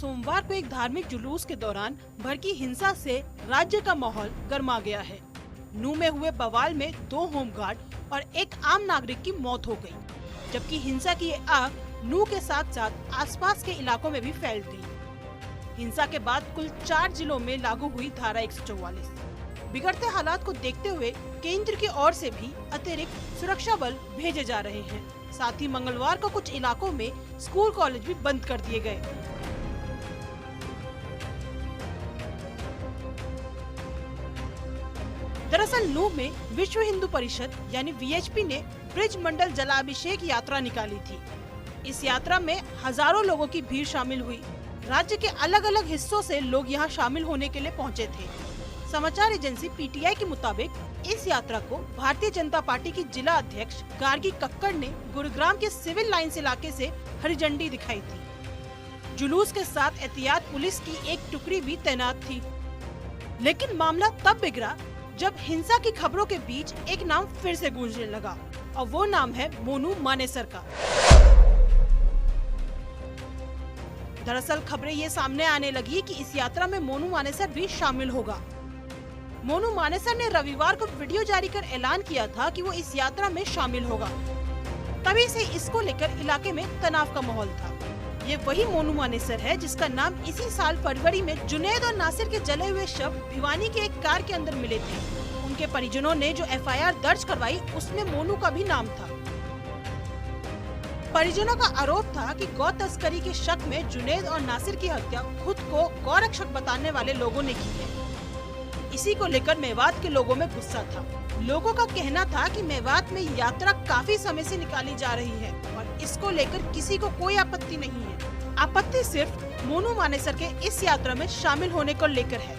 सोमवार को एक धार्मिक जुलूस के दौरान भड़की हिंसा से राज्य का माहौल गर्मा गया है। नूह में हुए बवाल में 2 होमगार्ड और एक आम नागरिक की मौत हो गई, जबकि हिंसा की ये आग नूह के साथ साथ आसपास के इलाकों में भी फैल गई। हिंसा के बाद कुल 4 जिलों में लागू हुई धारा 144। बिगड़ते हालात को देखते हुए केंद्र की ओर से भी अतिरिक्त सुरक्षा बल भेजे जा रहे हैं। साथ ही मंगलवार को कुछ इलाकों में स्कूल कॉलेज भी बंद कर दिए गए। दरअसल नूह में विश्व हिंदू परिषद यानी वीएचपी ने ब्रिज मंडल जलाभिषेक यात्रा निकाली थी। इस यात्रा में हजारों लोगों की भीड़ शामिल हुई। राज्य के अलग अलग हिस्सों से लोग यहां शामिल होने के लिए पहुंचे थे। समाचार एजेंसी पीटीआई के मुताबिक इस यात्रा को भारतीय जनता पार्टी की जिला अध्यक्ष गार्गी कक्कड़ ने गुरुग्राम के सिविल लाइंस इलाके से हरी झंडी दिखाई थी। जुलूस के साथ एहतियात पुलिस की एक टुकड़ी भी तैनात थी। लेकिन मामला तब बिगड़ा जब हिंसा की खबरों के बीच एक नाम फिर से गूंजने लगा और वो नाम है मोनू मानेसर का। दरअसल खबरें ये सामने आने लगी कि इस यात्रा में मोनू मानेसर भी शामिल होगा। मोनू मानेसर ने रविवार को वीडियो जारी कर ऐलान किया था कि वो इस यात्रा में शामिल होगा। तभी से इसको लेकर इलाके में तनाव का माहौल था। ये वही मोनू मानेसर है जिसका नाम इसी साल फरवरी में जुनैद और नासिर के जले हुए शव भिवानी के एक कार के अंदर मिले थे। उनके परिजनों ने जो एफआईआर दर्ज करवाई उसमें मोनू का भी नाम था। परिजनों का आरोप था कि गौ तस्करी के शक में जुनैद और नासिर की हत्या खुद को गौरक्षक बताने वाले लोगों ने की है। इसी को लेकर मेवात के लोगों में गुस्सा था। लोगों का कहना था कि मेवात में यात्रा काफी समय से निकाली जा रही है और इसको लेकर किसी को कोई आपत्ति नहीं है। आपत्ति सिर्फ मोनू मानेसर के इस यात्रा में शामिल होने को लेकर है।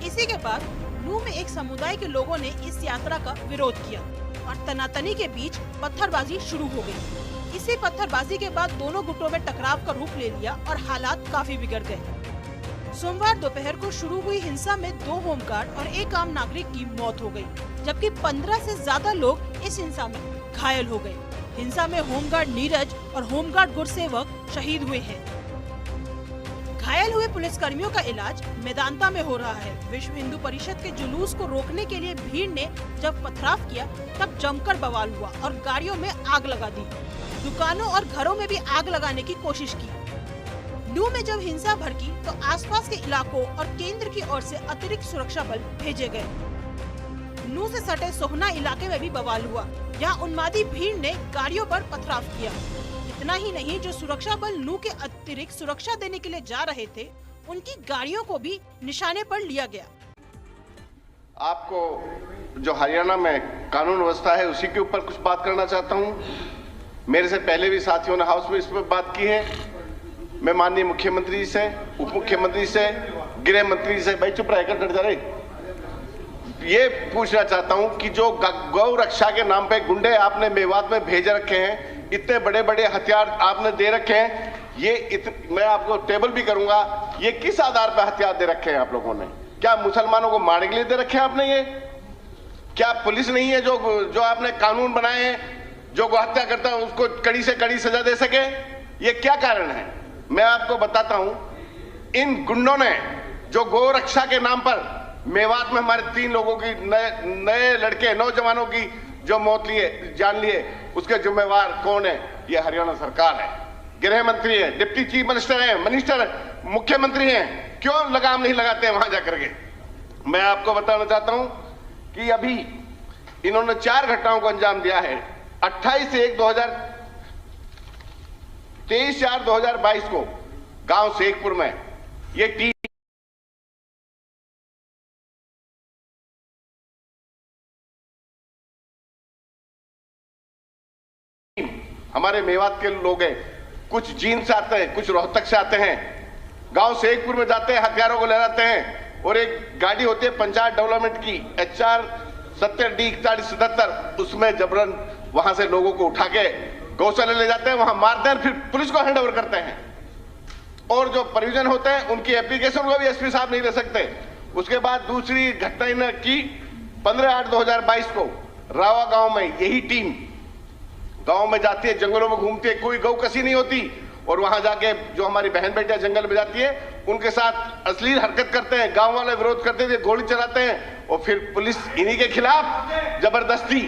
इसी के बाद नूह में एक समुदाय के लोगों ने इस यात्रा का विरोध किया और तनातनी के बीच पत्थरबाजी शुरू हो गई। इसी पत्थरबाजी के बाद दोनों गुटों में टकराव का रूप ले लिया और हालात काफी बिगड़ गए। सोमवार दोपहर को शुरू हुई हिंसा में 2 होमगार्ड और एक आम नागरिक की मौत हो गई, जबकि 15 से ज्यादा लोग इस हिंसा में घायल हो गए। हिंसा में होमगार्ड नीरज और होमगार्ड गुरसेवक शहीद हुए हैं। घायल हुए पुलिसकर्मियों का इलाज मेदांता में हो रहा है। विश्व हिंदू परिषद के जुलूस को रोकने के लिए भीड़ ने जब पथराव किया तब जमकर बवाल हुआ और गाड़ियों में आग लगा दी। दुकानों और घरों में भी आग लगाने की कोशिश की। नूह में जब हिंसा भड़की तो आसपास के इलाकों और केंद्र की ओर से अतिरिक्त सुरक्षा बल भेजे गए। नूह से सटे सोहना इलाके में भी बवाल हुआ। यहाँ उन्मादी भीड़ ने गाड़ियों पर पथराव किया। इतना ही नहीं, जो सुरक्षा बल नूह के अतिरिक्त सुरक्षा देने के लिए जा रहे थे, उनकी गाड़ियों को भी निशाने पर लिया गया। आपको जो हरियाणा में कानून व्यवस्था है उसी के ऊपर कुछ बात करना चाहता हूँ। मेरे से पहले भी साथियों ने हाउस में इस पर बात की है। मैं माननीय मुख्यमंत्री जी से, उप मुख्यमंत्री से, गृह मंत्री से, भाई चुप रहकर डर जा रहे, ये पूछना चाहता हूं कि जो गौ रक्षा के नाम पे गुंडे आपने मेवात में भेज रखे हैं, इतने बड़े बड़े हथियार आपने दे रखे हैं, मैं आपको टेबल भी करूंगा, ये किस आधार पर हथियार दे रखे हैं आप लोगों ने? क्या मुसलमानों को मारने के लिए दे रखे हैं आपने? ये क्या पुलिस नहीं है जो आपने कानून बनाए हैं, जो गौ हत्या करता है उसको कड़ी से कड़ी सजा दे सके? ये क्या कारण है? मैं आपको बताता हूं, इन गुंडों ने जो गौ रक्षा के नाम पर मेवात में हमारे 3 लोगों की नए लड़के नौजवानों की जो मौत जान लिए, उसके जिम्मेवार कौन है? ये हरियाणा सरकार है, गृह मंत्री है, डिप्टी चीफ मिनिस्टर है, मुख्यमंत्री हैं। क्यों लगाम नहीं लगाते हैं वहां जाकर के? मैं आपको बताना चाहता हूं कि अभी इन्होंने 4 घटनाओं को अंजाम दिया है। 23/4/2022 को गांव शेखपुर में ये टीम हमारे मेवात के लोग हैं, कुछ जींद से आते हैं, कुछ रोहतक से आते हैं, गांव शेखपुर में जाते हैं, हथियारों को ले जाते हैं और एक गाड़ी होती है पंचायत डेवलपमेंट की HR 70D 4177, उसमें जबरन वहां से लोगों को उठा के गौशाला ले जाते हैं, वहां मारते हैं, फिर पुलिस को हैंड ओवर करते हैं। और जो परिजन होते हैं उनकी एप्लीकेशन को भी एसपी साहब नहीं दे सकते। उसके बाद दूसरी घटना इन्होंने की 15/8/2022 को रावा गांव में यही टीम गांव में जाती है, जंगलों में घूमती है, कोई गौ कसी नहीं होती और वहां जाके जो हमारी बहन बेटियां जंगल में जाती है उनके साथ अश्लील हरकत करते हैं, गांव वाले विरोध करते थे, गोली चलाते हैं और फिर पुलिस इन्हीं के खिलाफ जबरदस्ती।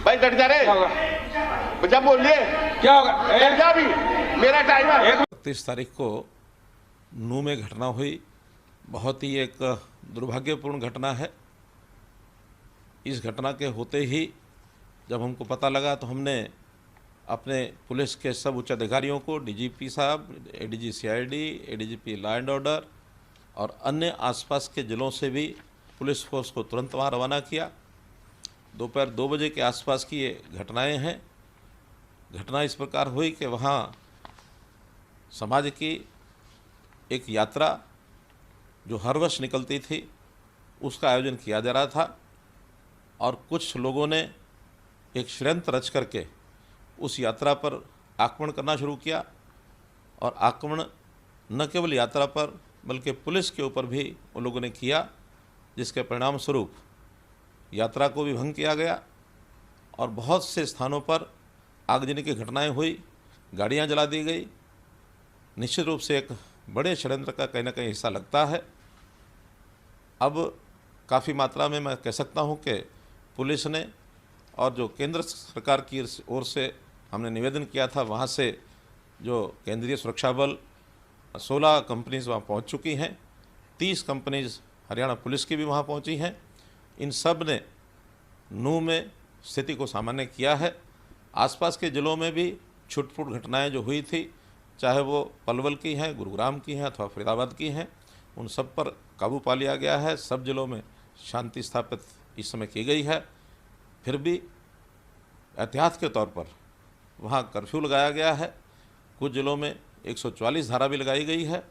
भाई डट जा रहे, जब बोलिए क्या होगा? भी मेरा टाइम है। 31 तारीख को नूह में घटना हुई, बहुत ही एक दुर्भाग्यपूर्ण घटना है। इस घटना के होते ही जब हमको पता लगा तो हमने अपने पुलिस के सब उच्च अधिकारियों को, डीजीपी साहब, ADG CID, ADGP law and order और अन्य आसपास के जिलों से भी पुलिस फोर्स को तुरंत वहाँ रवाना किया। दोपहर 2 बजे के आसपास की ये घटनाएं हैं। घटना इस प्रकार हुई कि वहाँ समाज की एक यात्रा जो हर वर्ष निकलती थी उसका आयोजन किया जा रहा था और कुछ लोगों ने एक षड्यंत्र रच करके उस यात्रा पर आक्रमण करना शुरू किया और आक्रमण न केवल यात्रा पर बल्कि पुलिस के ऊपर भी उन लोगों ने किया, जिसके परिणाम स्वरूप यात्रा को भी भंग किया गया और बहुत से स्थानों पर आगजनी की घटनाएं हुई, गाड़ियां जला दी गई। निश्चित रूप से एक बड़े षड्यंत्र का कहीं ना कहीं हिस्सा लगता है। अब काफ़ी मात्रा में मैं कह सकता हूं कि पुलिस ने और जो केंद्र सरकार की ओर से हमने निवेदन किया था, वहां से जो केंद्रीय सुरक्षा बल 16 कंपनीज़ वहाँ पहुँच चुकी हैं, 30 कंपनीज़ हरियाणा पुलिस की भी वहाँ पहुँची हैं। इन सब ने नूह में स्थिति को सामान्य किया है। आसपास के ज़िलों में भी छुटपुट घटनाएं जो हुई थी, चाहे वो पलवल की हैं, गुरुग्राम की हैं अथवा फरीदाबाद की हैं, उन सब पर काबू पा लिया गया है। सब जिलों में शांति स्थापित इस समय की गई है। फिर भी एहतियात के तौर पर वहाँ कर्फ्यू लगाया गया है। कुछ जिलों में 144 धारा भी लगाई गई है।